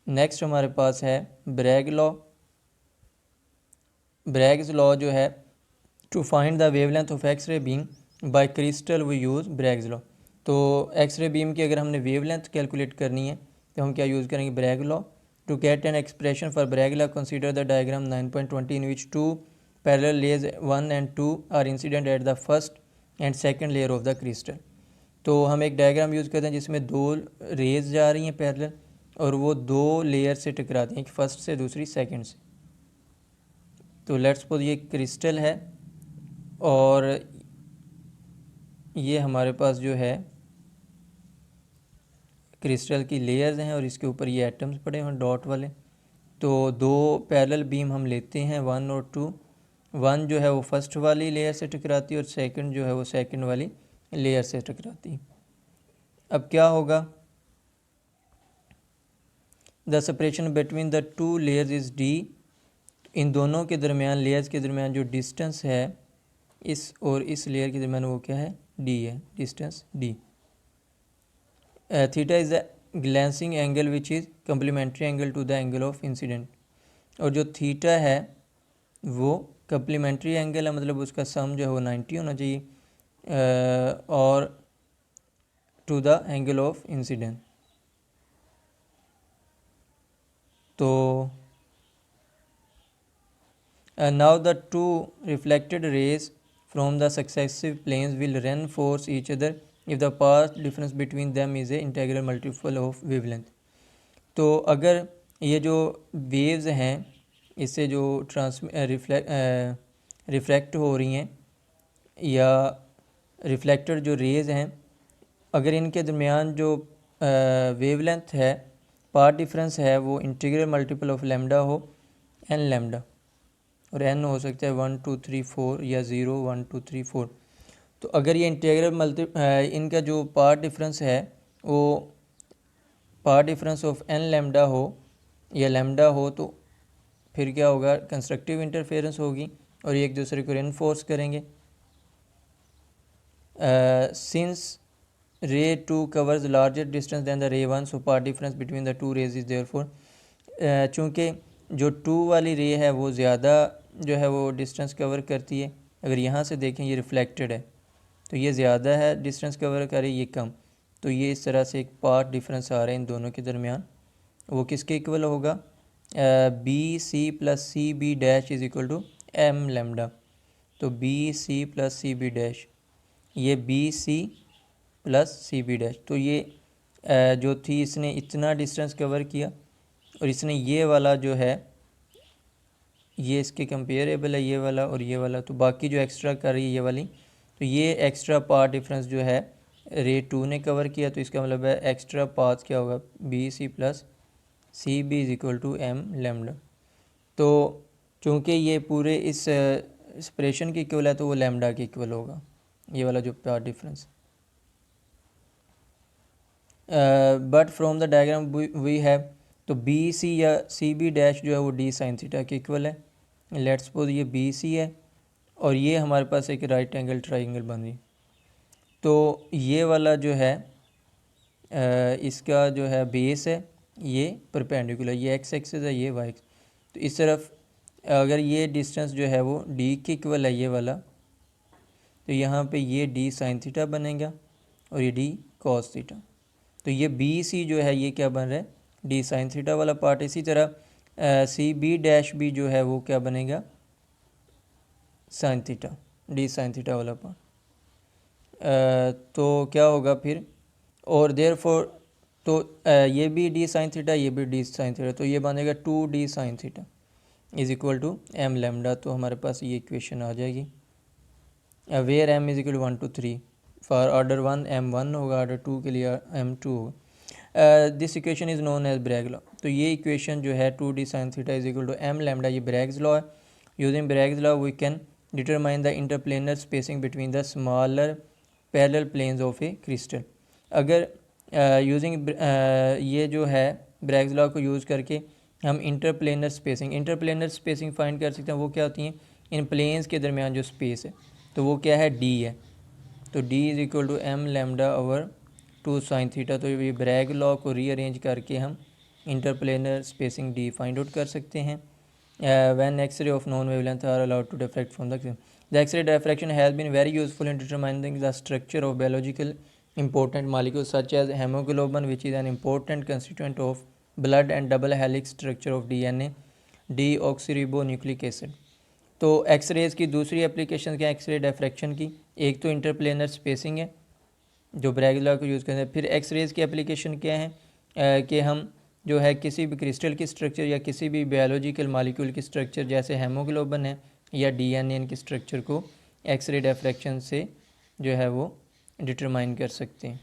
Next हमारे पास है Bragg law. Bragg's law जो है, to find the wavelength of X ray beam by crystal we use Bragg's law. तो X ray beam की अगर हमने वेवलेंथ कैलकुलेट करनी है तो हम क्या यूज़ करेंगे, Bragg law. To get an expression for Bragg law consider the diagram 9.20 in which two parallel layers 1 and 2 are incident at the first and second layer of the crystal. तो हम एक diagram use करते हैं जिसमें दो raise जा रही हैं पैरेलल और वो दो लेयर से टकराती हैं, एक फर्स्ट से दूसरी सेकंड से। तो लेट्स सपोज ये क्रिस्टल है और ये हमारे पास जो है क्रिस्टल की लेयर्स हैं और इसके ऊपर ये एटम्स पड़े हैं डॉट वाले। तो दो पैरेलल बीम हम लेते हैं 1 और 2। 1 जो है वो फर्स्ट वाली लेयर से टकराती है और सेकंड जो है वो सेकंड वाली लेयर से टकराती है। अब क्या होगा, the separation between the two layers is D. इन दोनों के दरमियान, लेयर्स के दरमियान जो डिस्टेंस है इस और इस लेयर के दरमियान वो क्या है, डी है, distance D. Theta is the glancing angle which is complementary angle to the angle of incidence. और जो थीटा है वो कम्प्लीमेंट्री एंगल है, मतलब उसका सम जो है वो 90 होना चाहिए और to the angle of incidence. तो now the two reflected rays from the successive planes will reinforce each other if the path difference between them is a integral multiple of wavelength। तो अगर ये जो वेव्स हैं इससे जो reflect हो रही हैं या रिफ्लेक्टेड जो रेज़ हैं, अगर इनके दरमियान जो वेवलेंथ है, पाथ डिफरेंस है, वो इंटीग्रल मल्टीपल ऑफ लेमडा हो, एन लेमडा, और एन हो सकता है 1 2 3 4 या 0 1 2 3 4। तो अगर ये इंटीग्रल इनका जो पाथ डिफरेंस है वो path difference of N lambda हो या लेमडा हो, तो फिर क्या होगा, कंस्ट्रक्टिव इंटरफेरेंस होगी और ये एक दूसरे को रेनफोर्स करेंगे। Since ray 2 covers larger distance than the ray 1, so path difference between the two rays is therefore. चूँकि जो 2 वाली रे है वो ज़्यादा जो है वो डिस्टेंस कवर करती है। अगर यहाँ से देखें ये रिफ्लेक्टेड है तो ये ज़्यादा है डिस्टेंस कवर करे, ये कम। तो ये इस तरह से एक पाथ डिफरेंस आ रहा है इन दोनों के दरमियान। वो किसके इक्वल होगा, B C plus C B dash is equal to M lambda. तो B C plus C B dash, ये B C plus C B dash. तो ये जो थी इसने इतना डिस्टेंस कवर किया और इसने ये वाला जो है ये इसके कंपेरेबल है ये वाला और ये वाला, तो बाकी जो एक्स्ट्रा कर रही है ये वाली, तो ये एक्स्ट्रा पाथ डिफरेंस जो है रे 2 ने कवर किया। तो इसका मतलब है एक्स्ट्रा पाथ क्या होगा, B C plus C B is equal to M lambda. तो चूँकि ये पूरे इस एक्सप्रेशन के इक्वल है तो वो लेमडा के इक्वल होगा, ये वाला जो path difference. But from the diagram we have, तो बी सी या सी बी डैश जो है वो डी साइन थीटा के इक्वल है। लेट्स सपोज ये बी सी है और ये हमारे पास एक राइट एंगल ट्राइंगल बन रही। तो ये वाला जो है इसका जो है बेस है ये परपेंडिकुलर, ये एक्स एक्सिस है, ये वाई। तो इस तरफ अगर ये डिस्टेंस जो है वो डी के इक्वल है ये वाला, तो यहाँ पे ये डी साइन थीटा बनेगा और ये डी कॉस थीटा। तो ये बी सी जो है ये क्या बन रहा है, डी साइन थीटा वाला पार्ट। इसी तरह सी बी डैश भी जो है वो क्या बनेगा, sine theta, D sine theta वाला पार्ट। तो क्या होगा फिर, और देयरफॉर तो ये भी डी साइन थीटा, ये भी डी साइन थीटा, तो ये बनेगा 2d sine theta is equal to M lambda. तो हमारे पास ये इक्वेशन आ जाएगी where M is equal 1 2 3। For order 1 m1 होगा, ऑर्डर 2 के लिए m2 होगा। This equation is known as Bragg law. तो ये इक्वेशन जो है 2d sine theta is equal to M lambda, ये ब्रैग्स लॉ है। Using Bragg's law we can determine the interplanar spacing between the smaller parallel planes of a crystal. अगर using ये जो है ब्रैग्स लॉ को use करके हम interplanar spacing find कर सकते हैं। वो क्या होती हैं, इन प्लेन्स के दरमियान जो स्पेस है, तो वो क्या है, डी है। तो D is equal to M lambda over 2 sine theta. तो ये ब्रैग लॉ को रीअरेंज करके हम interplanar spacing D find out कर सकते हैं। When X ray of known wavelength are allowed to diffract from the X ray diffraction has been very useful in determining the structure of biological important molecules such as hemoglobin, which is an important constituent of blood, and double helix structure of DNA, deoxyribonucleic acid। तो एक्सरेज़ की दूसरी application क्या है x ray diffraction की? एक तो interplanar spacing है जो ब्रैग लॉ को यूज़ करते हैं। फिर एक्सरेज़ की एप्लीकेशन क्या है कि हम जो है किसी भी क्रिस्टल की स्ट्रक्चर या किसी भी बायोलॉजिकल मॉलिक्यूल की स्ट्रक्चर जैसे हेमोग्लोबिन है या DNA की स्ट्रक्चर को एक्सरे डिफ्रैक्शन से जो है वो डिटरमाइन कर सकते हैं।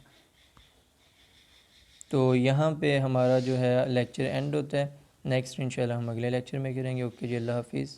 तो यहाँ पे हमारा जो है लेक्चर एंड होता है। नेक्स्ट इंशाल्लाह हम अगले लेक्चर में करेंगे। ओके जी, अल्लाह हाफिज़।